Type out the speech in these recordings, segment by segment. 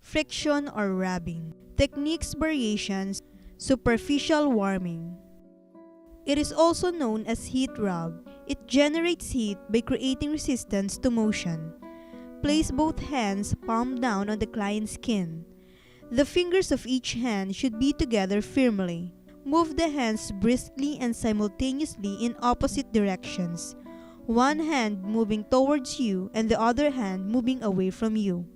Friction or rubbing. Techniques variations. Superficial warming. It is also known as heat rub. It generates heat by creating resistance to motion. Place both hands palm down on the client's skin. The fingers of each hand should be together firmly. Move the hands briskly and simultaneously in opposite directions. One hand moving towards you and the other hand moving away from you.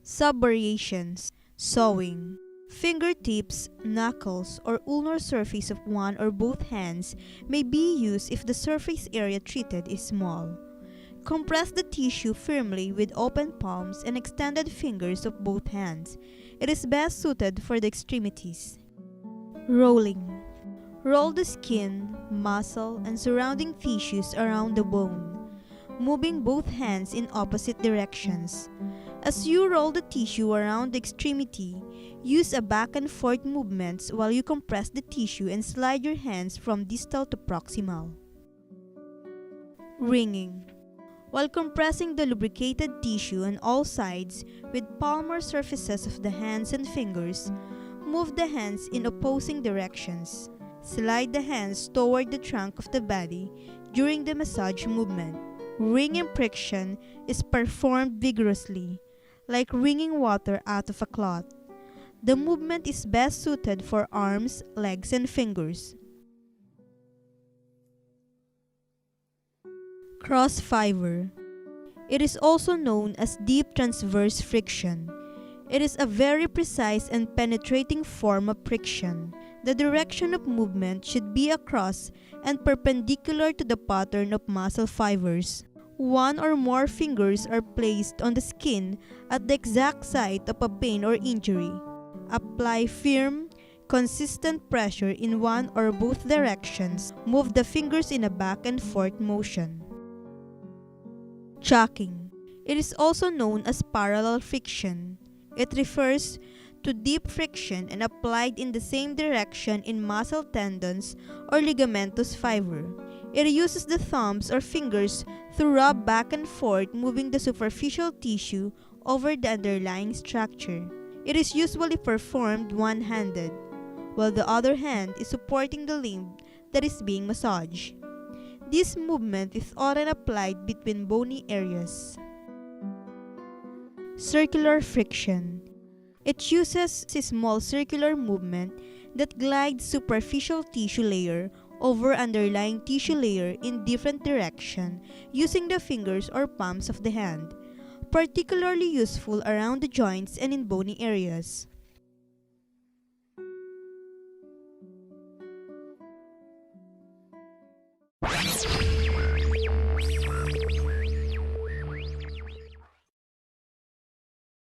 Sub-variations. Sewing. Fingertips, knuckles, or ulnar surface of one or both hands may be used if the surface area treated is small. Compress the tissue firmly with open palms and extended fingers of both hands. It is best suited for the extremities. Rolling. Roll the skin, muscle, and surrounding tissues around the bone, moving both hands in opposite directions. As you roll the tissue around the extremity, use a back and forth movements while you compress the tissue and slide your hands from distal to proximal. Wringing. While compressing the lubricated tissue on all sides with palmar surfaces of the hands and fingers, move the hands in opposing directions. Slide the hands toward the trunk of the body during the massage movement. Wringing friction is performed vigorously, like wringing water out of a cloth. The movement is best suited for arms, legs, and fingers. Cross fiber. It is also known as deep transverse friction. It is a very precise and penetrating form of friction. The direction of movement should be across and perpendicular to the pattern of muscle fibers. One or more fingers are placed on the skin at the exact site of a pain or injury. Apply firm, consistent pressure in one or both directions. Move the fingers in a back and forth motion. Chucking. It is also known as parallel friction. It refers to deep friction and applied in the same direction in muscle tendons or ligamentous fiber. It uses the thumbs or fingers to rub back and forth, moving the superficial tissue over the underlying structure. It is usually performed one-handed, while the other hand is supporting the limb that is being massaged. This movement is often applied between bony areas. Circular friction. It uses a small circular movement that glides superficial tissue layer over underlying tissue layer in different direction using the fingers or palms of the hand, particularly useful around the joints and in bony areas.